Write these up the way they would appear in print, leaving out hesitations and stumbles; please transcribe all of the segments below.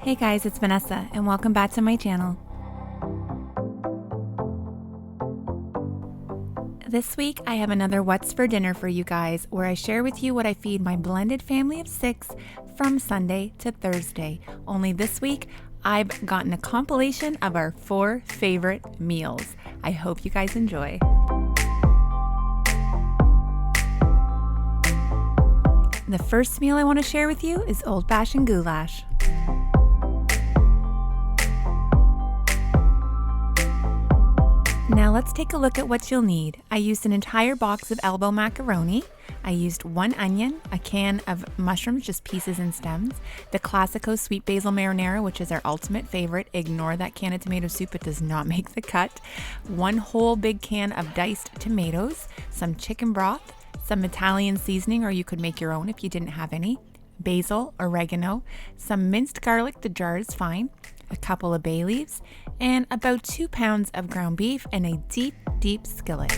Hey guys, it's Vanessa and welcome back to my channel. This week I have another What's for Dinner for you guys where I share with you what I feed my blended family of 6 from Sunday to Thursday. Only this week I've gotten a compilation of our 4 favorite meals. I hope you guys enjoy. The first meal I want to share with you is old-fashioned goulash. Now let's take a look at what you'll need. I used an entire box of elbow macaroni. I used 1 onion, a can of mushrooms, just pieces and stems, the Classico sweet basil marinara, which is our ultimate favorite. Ignore that can of tomato soup, it does not make the cut. 1 whole big can of diced tomatoes, some chicken broth, some Italian seasoning, or you could make your own if you didn't have any, basil, oregano, some minced garlic, the jar is fine, a couple of bay leaves, and about 2 pounds of ground beef in a deep skillet.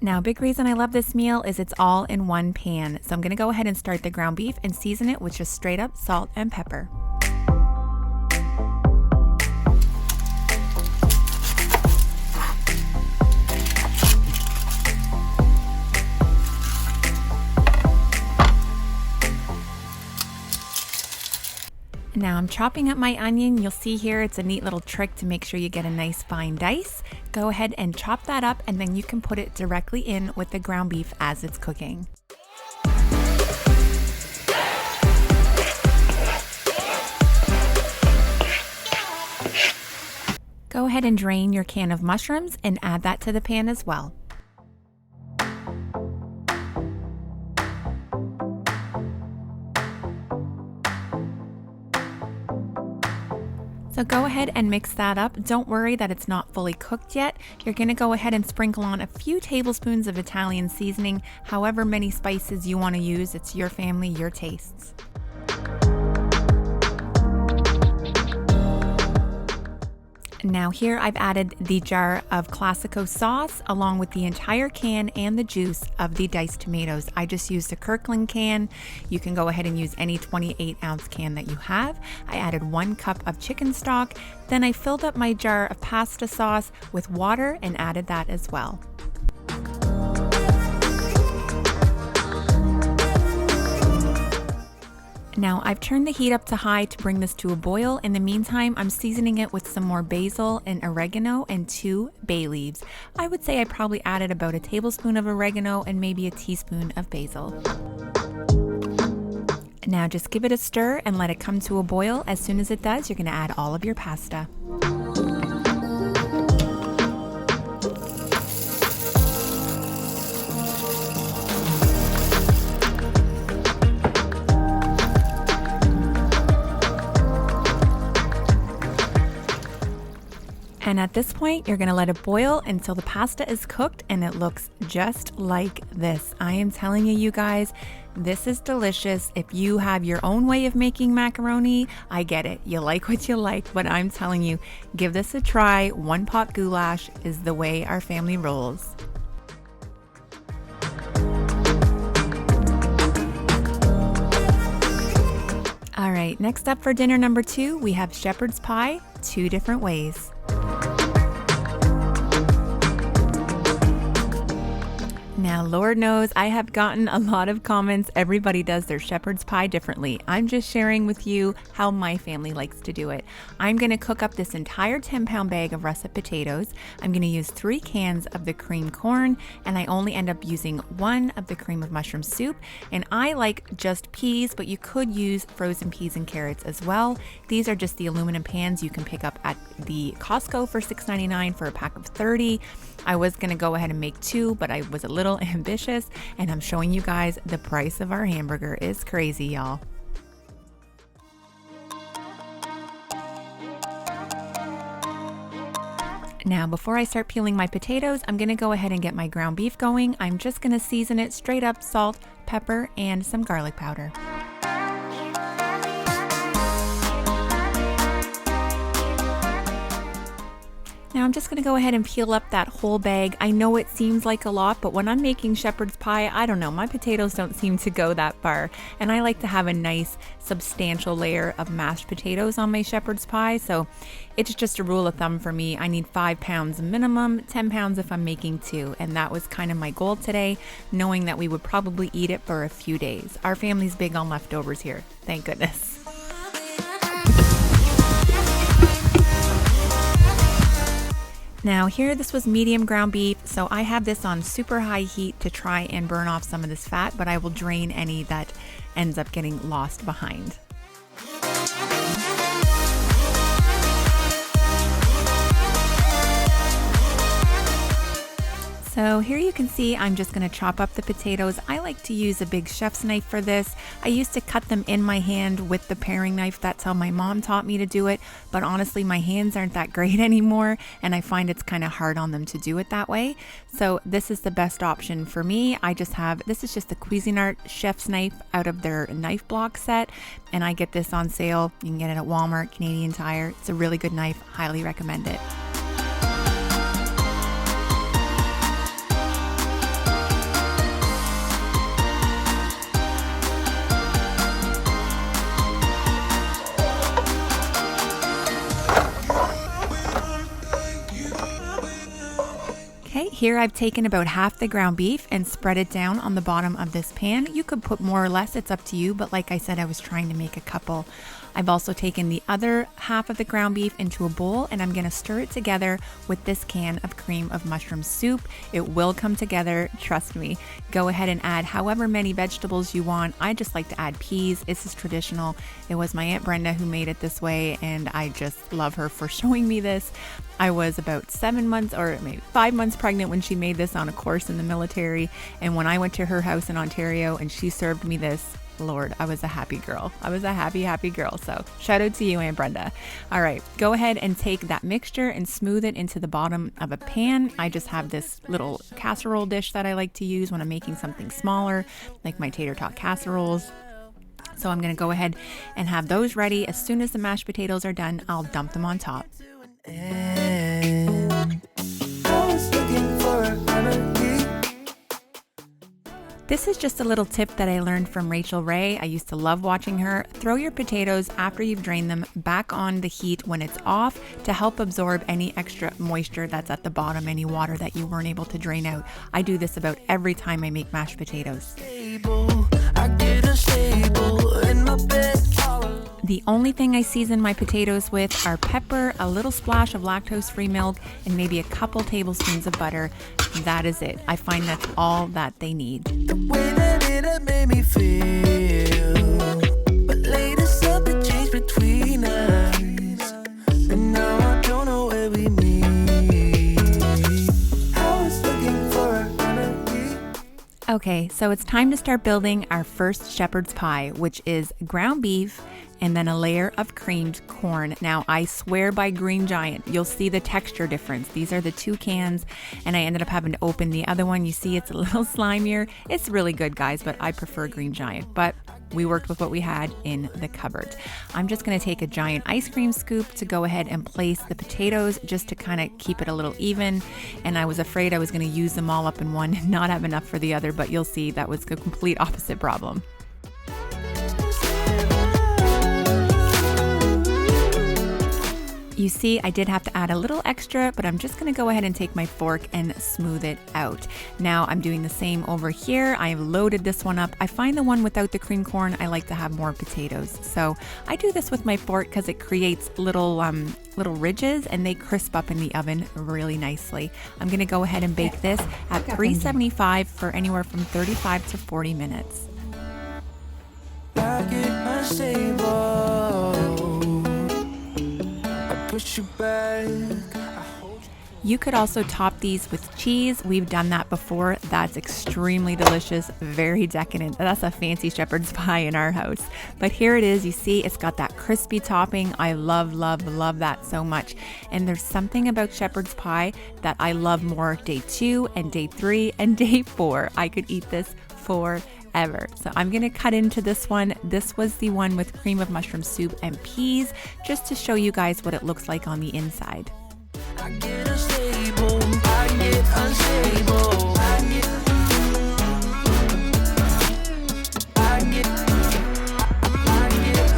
Now, a big reason I love this meal is it's all in one pan. So I'm gonna go ahead and start the ground beef and season it with just straight up salt and pepper. Now I'm chopping up my onion. You'll see here it's a neat little trick to make sure you get a nice fine dice. Go ahead and chop that up and then you can put it directly in with the ground beef as it's cooking. Go ahead and drain your can of mushrooms and add that to the pan as well. So go ahead and mix that up. Don't worry that it's not fully cooked yet. You're gonna go ahead and sprinkle on a few tablespoons of Italian seasoning, however many spices you wanna use. It's your family, your tastes. Now here I've added the jar of Classico sauce along with the entire can and the juice of the diced tomatoes. I just used a Kirkland can. You can go ahead and use any 28-ounce can that you have. I added 1 cup of chicken stock. Then I filled up my jar of pasta sauce with water and added that as well. Now I've turned the heat up to high to bring this to a boil. In the meantime, I'm seasoning it with some more basil and oregano and 2 bay leaves. I would say I probably added about a tablespoon of oregano and maybe a teaspoon of basil. Now just give it a stir and let it come to a boil. As soon as it does, you're gonna add all of your pasta. And at this point, you're gonna let it boil until the pasta is cooked and it looks just like this. I am telling you guys, this is delicious. If you have your own way of making macaroni, I get it. You like what you like, but I'm telling you, give this a try. 1 pot goulash is the way our family rolls. All right, next up for dinner number 2, we have shepherd's pie, 2 different ways. Now, Lord knows I have gotten a lot of comments. Everybody does their shepherd's pie differently. I'm just sharing with you how my family likes to do it. I'm gonna cook up this entire 10-pound bag of russet potatoes. I'm gonna use 3 cans of the cream corn, and I only end up using 1 of the cream of mushroom soup. And I like just peas, but you could use frozen peas and carrots as well. These are just the aluminum pans you can pick up at the Costco for $6.99 for a pack of 30. I was gonna go ahead and make 2, but I was a little ambitious, and I'm showing you guys the price of our hamburger is crazy, y'all. Now, before I start peeling my potatoes, I'm gonna go ahead and get my ground beef going. I'm just gonna season it straight up, salt, pepper, and some garlic powder. Now I'm just going to go ahead and peel up that whole bag. I know it seems like a lot, but when I'm making shepherd's pie, I don't know, my potatoes don't seem to go that far. And I like to have a nice substantial layer of mashed potatoes on my shepherd's pie. So it's just a rule of thumb for me. I need 5 pounds minimum, 10 pounds if I'm making 2. And that was kind of my goal today, knowing that we would probably eat it for a few days. Our family's big on leftovers here. Thank goodness. Now here, this was medium ground beef, so I have this on super high heat to try and burn off some of this fat, but I will drain any that ends up getting lost behind. So here you can see I'm just going to chop up the potatoes. I like to use a big chef's knife for this. I used to cut them in my hand with the paring knife. That's how my mom taught me to do it. But honestly, my hands aren't that great anymore, and I find it's kind of hard on them to do it that way. So this is the best option for me. This is just the Cuisinart chef's knife out of their knife block set, and I get this on sale. You can get it at Walmart, Canadian Tire. It's a really good knife. Highly recommend it. Okay, here I've taken about half the ground beef and spread it down on the bottom of this pan. You could put more or less, it's up to you, but like I said, I was trying to make a couple. I've also taken the other half of the ground beef into a bowl, and I'm gonna stir it together with this can of cream of mushroom soup. It will come together, trust me. Go ahead and add however many vegetables you want. I just like to add peas. This is traditional. It was my Aunt Brenda who made it this way, and I just love her for showing me this. I was about 7 months or maybe 5 months pregnant when she made this on a course in the military, and when I went to her house in Ontario and she served me this, Lord, I was a happy girl. I was a happy girl. So shout out to you, Aunt Brenda. All right, go ahead and take that mixture and smooth it into the bottom of a pan. I just have this little casserole dish that I like to use when I'm making something smaller, like my tater tot casseroles. So I'm going to go ahead and have those ready. As soon as the mashed potatoes are done, I'll dump them on top. This is just a little tip that I learned from Rachel Ray. I used to love watching her. Throw your potatoes after you've drained them back on the heat when it's off to help absorb any extra moisture that's at the bottom, any water that you weren't able to drain out. I do this about every time I make mashed potatoes. The only thing I season my potatoes with are pepper, a little splash of lactose-free milk, and maybe a couple tablespoons of butter. That is it. I find that's all that they need. The way that it made me feel, but later something changed between us, and now I don't know where we meet. I was looking for a remedy. Okay, so it's time to start building our first shepherd's pie, which is ground beef and then a layer of creamed corn. Now, I swear by Green Giant, you'll see the texture difference. These are the 2 cans, and I ended up having to open the other one. You see it's a little slimier. It's really good, guys, but I prefer Green Giant. But we worked with what we had in the cupboard. I'm just gonna take a giant ice cream scoop to go ahead and place the potatoes just to kind of keep it a little even. And I was afraid I was gonna use them all up in one and not have enough for the other, but you'll see that was a complete opposite problem. You see, I did have to add a little extra, but I'm just gonna go ahead and take my fork and smooth it out. Now I'm doing the same over here. I've loaded this one up. I find the one without the cream corn, I like to have more potatoes. So I do this with my fork because it creates little ridges and they crisp up in the oven really nicely. I'm gonna go ahead and bake this at 375 for anywhere from 35 to 40 minutes. You could also top these with cheese. We've done that before. That's extremely delicious, very decadent. That's a fancy shepherd's pie in our house. But here it is. You see, it's got that crispy topping. I love that so much. And there's something about shepherd's pie that I love more day 2 and day 3 and day 4. I could eat this forever. So I'm going to cut into this one. This was the one with cream of mushroom soup and peas, just to show you guys what it looks like on the inside. I get unstable, I get unstable, I get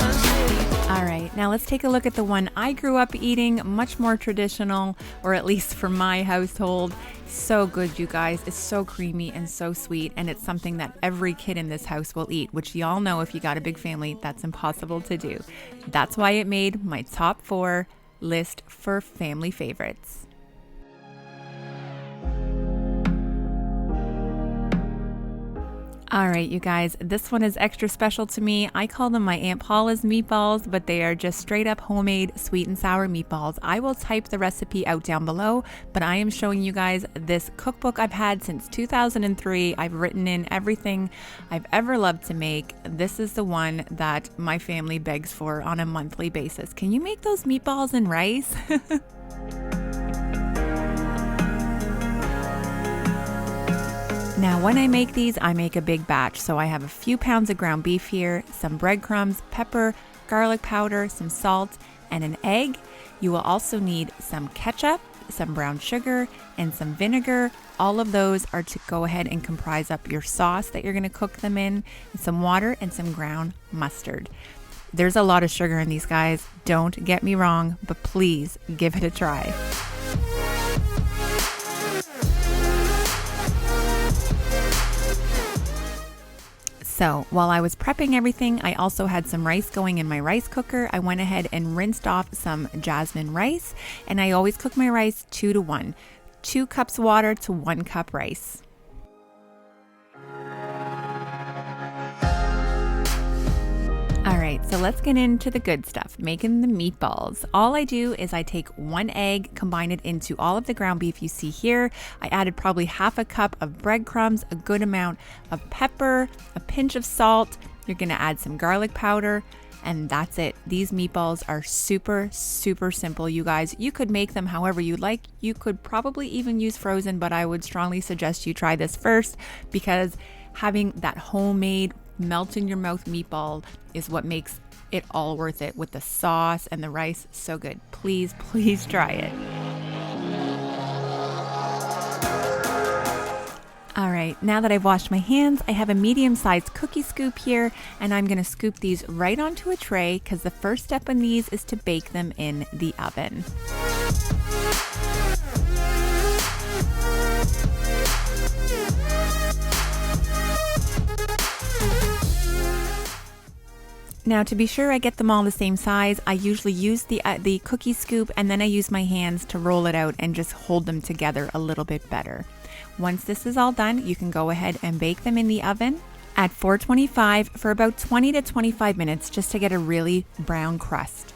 unstable. All right, now let's take a look at the one I grew up eating, much more traditional, or at least for my household. So good, you guys. It's so creamy and so sweet, and it's something that every kid in this house will eat, which y'all know if you got a big family, that's impossible to do. That's why it made my top 4 list for family favorites. All right, you guys, this one is extra special to me. I call them my Aunt Paula's meatballs, but they are just straight up homemade sweet and sour meatballs. I will type the recipe out down below, but I am showing you guys this cookbook I've had since 2003. I've written in everything I've ever loved to make. This is the one that my family begs for on a monthly basis. Can you make those meatballs and rice? Now, when I make these, I make a big batch. So I have a few pounds of ground beef here, some breadcrumbs, pepper, garlic powder, some salt, and an egg. You will also need some ketchup, some brown sugar, and some vinegar. All of those are to go ahead and comprise up your sauce that you're going to cook them in, and some water and some ground mustard. There's a lot of sugar in these, guys. Don't get me wrong, but please give it a try. So while I was prepping everything, I also had some rice going in my rice cooker. I went ahead and rinsed off some jasmine rice, and I always cook my rice 2 to 1. 2 cups water to 1 cup rice. All right, so let's get into the good stuff, making the meatballs. All I do is I take 1 egg, combine it into all of the ground beef you see here. I added probably half a cup of breadcrumbs, a good amount of pepper, a pinch of salt. You're gonna add some garlic powder, and that's it. These meatballs are super, super simple, you guys. You could make them however you like. You could probably even use frozen, but I would strongly suggest you try this first, because having that homemade melt in your mouth meatball is what makes it all worth it, with the sauce and the rice. So good. Please, please try it. All right, now that I've washed my hands, I have a medium-sized cookie scoop here, and I'm gonna scoop these right onto a tray, because the first step in these is to bake them in the oven. Now, to be sure I get them all the same size, I usually use the cookie scoop, and then I use my hands to roll it out and just hold them together a little bit better. Once this is all done, you can go ahead and bake them in the oven at 425 for about 20 to 25 minutes, just to get a really brown crust.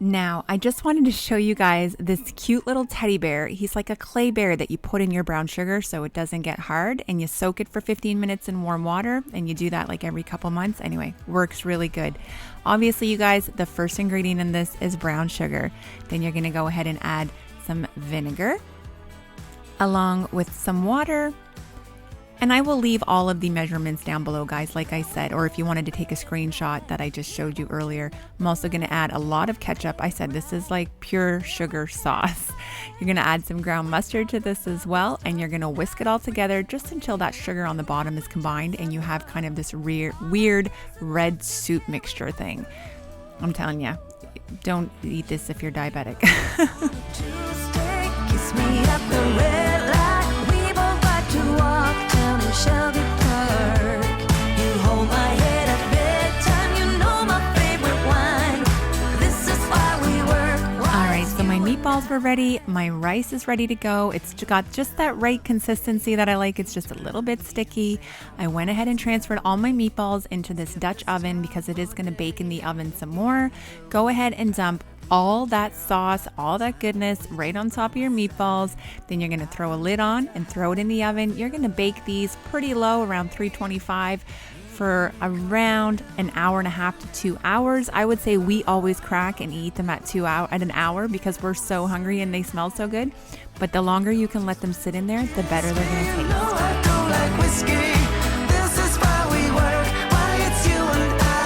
Now, I just wanted to show you guys this cute little teddy bear. He's like a clay bear that you put in your brown sugar so it doesn't get hard, and you soak it for 15 minutes in warm water, and you do that like every couple months. Anyway, works really good. Obviously, you guys, the first ingredient in this is brown sugar. Then you're gonna go ahead and add some vinegar along with some water. And I will leave all of the measurements down below, guys, like I said, or if you wanted to take a screenshot that I just showed you earlier. I'm also gonna add a lot of ketchup. I said this is like pure sugar sauce. You're gonna add some ground mustard to this as well, and you're gonna whisk it all together just until that sugar on the bottom is combined and you have kind of this weird red soup mixture thing. I'm telling you, don't eat this if you're diabetic. Shelby Park. You hold my head at bedtime. You know my favorite wine. This is why we work. All right, so my meatballs were ready. My rice is ready to go. It's got just that right consistency that I like. It's just a little bit sticky. I went ahead and transferred all my meatballs into this Dutch oven because it is going to bake in the oven some more. Go ahead and dump all that sauce, all that goodness right on top of your meatballs. Then you're gonna throw a lid on and throw it in the oven. You're gonna bake these pretty low, around 325 for around an hour and a half to 2 hours. I would say we always crack and eat them at an hour because we're so hungry and they smell so good. But the longer you can let them sit in there, the better they're gonna taste. I don't like whiskey. This is why we work. Why it's you and I.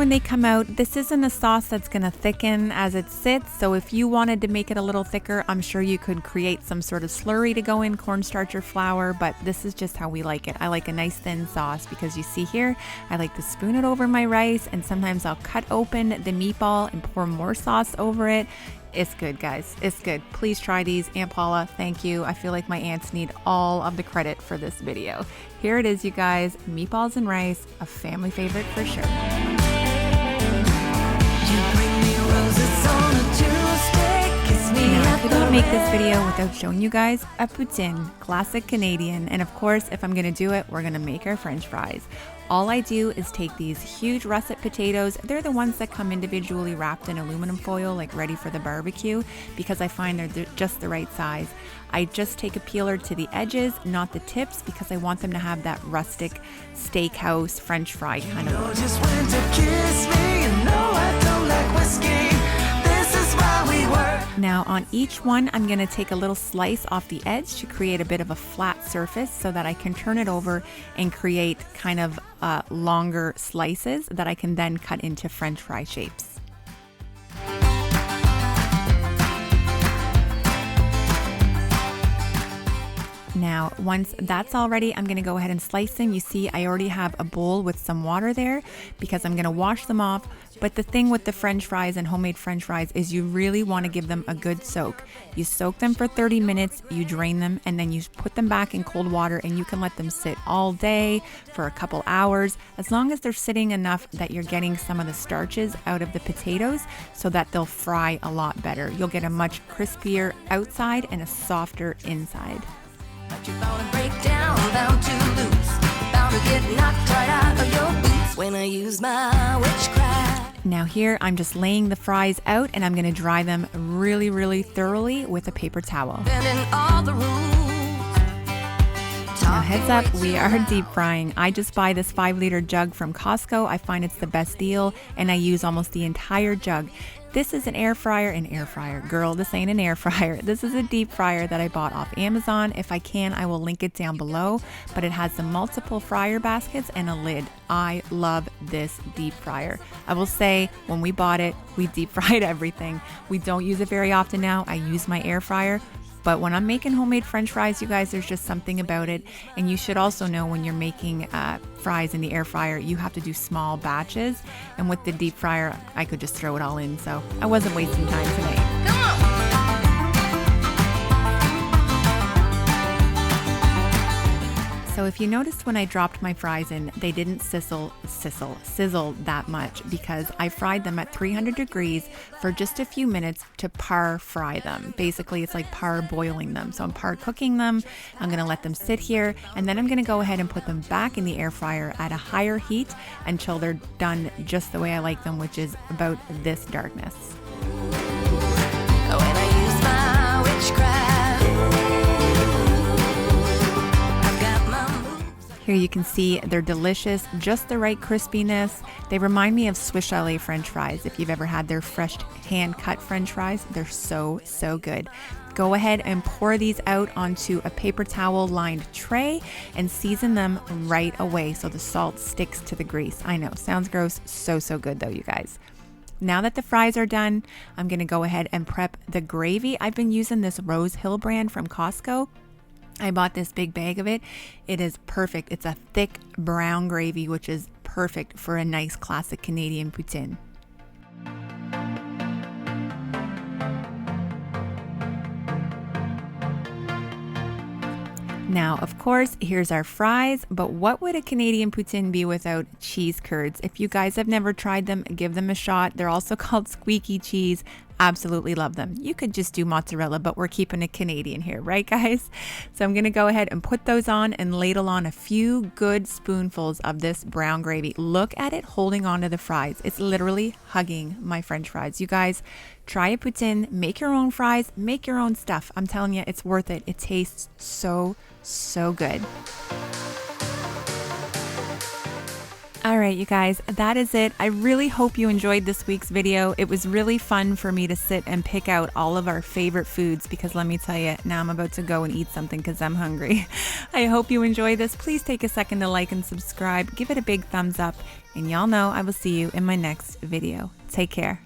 when they come out. This isn't a sauce that's going to thicken as it sits, so if you wanted to make it a little thicker, I'm sure you could create some sort of slurry to go in, cornstarch or flour, but this is just how we like it. I like a nice thin sauce because you see here, I like to spoon it over my rice, and sometimes I'll cut open the meatball and pour more sauce over it. It's good, guys. It's good. Please try these. Aunt Paula, thank you. I feel like my aunts need all of the credit for this video. Here it is, you guys. Meatballs and rice, a family favorite for sure. Now, I couldn't make this video without showing you guys a poutine, classic Canadian. And of course, if I'm gonna do it, we're gonna make our French fries. All I do is take these huge russet potatoes. They're the ones that come individually wrapped in aluminum foil, like ready for the barbecue, because I find they're just the right size. I just take a peeler to the edges, not the tips, because I want them to have that rustic steakhouse French fry kind of look. Just went to kiss me, you know I don't like whiskey. This is why we work. Now on each one, I'm gonna take a little slice off the edge to create a bit of a flat surface so that I can turn it over and create kind of longer slices that I can then cut into French fry shapes. Now, once that's all ready, I'm gonna go ahead and slice them. You see, I already have a bowl with some water there because I'm gonna wash them off. But the thing with the French fries and homemade French fries is you really wanna give them a good soak. You soak them for 30 minutes, you drain them, and then you put them back in cold water, and you can let them sit all day for a couple hours, as long as they're sitting enough that you're getting some of the starches out of the potatoes so that they'll fry a lot better. You'll get a much crispier outside and a softer inside. But you're bound to break down, bound to lose, bound to get knocked right out of your boots when I use my witchcraft. Now here, I'm just laying the fries out, and I'm gonna dry them really, really thoroughly with a paper towel. Bending all the rules. Now heads up, we are deep frying. I just buy this 5-liter jug from Costco. I find it's the best deal, and I use almost the entire jug. This is an air fryer. Girl, this ain't an air fryer. This is a deep fryer that I bought off Amazon. If I can, I will link it down below, but it has the multiple fryer baskets and a lid. I love this deep fryer. I will say, when we bought it, we deep fried everything. We don't use it very often now. I use my air fryer. But when I'm making homemade French fries, you guys, there's just something about it. And you should also know when you're making fries in the air fryer, you have to do small batches. And with the deep fryer, I could just throw it all in. So I wasn't wasting time tonight. So if you noticed when I dropped my fries in, they didn't sizzle that much because I fried them at 300 degrees for just a few minutes to par fry them. Basically, it's like par boiling them. So I'm par cooking them. I'm gonna let them sit here, and then I'm gonna go ahead and put them back in the air fryer at a higher heat until they're done just the way I like them, which is about this darkness. When I use my witchcraft. Here you can see they're delicious, just the right crispiness. They remind me of Swiss Chalet French fries. If you've ever had their fresh hand-cut French fries, they're so, so good. Go ahead and pour these out onto a paper towel lined tray and season them right away so the salt sticks to the grease. I know, sounds gross, so, so good though, you guys. Now that the fries are done, I'm gonna go ahead and prep the gravy. I've been using this Rose Hill brand from Costco. I bought this big bag of it. It is perfect. It's a thick brown gravy, which is perfect for a nice classic Canadian poutine. Now, of course, here's our fries, but what would a Canadian poutine be without cheese curds? If you guys have never tried them, give them a shot. They're also called squeaky cheese. Absolutely love them. You could just do mozzarella, but we're keeping it Canadian here, right guys? So I'm gonna go ahead and put those on and ladle on a few good spoonfuls of this brown gravy. Look at it holding onto the fries. It's literally hugging my French fries. You guys, try a poutine, make your own fries, make your own stuff. I'm telling you, it's worth it. It tastes so, so good. All right, you guys, that is it. I really hope you enjoyed this week's video. It was really fun for me to sit and pick out all of our favorite foods because let me tell you, now I'm about to go and eat something because I'm hungry. I hope you enjoy this. Please take a second to like and subscribe. Give it a big thumbs up. And y'all know I will see you in my next video. Take care.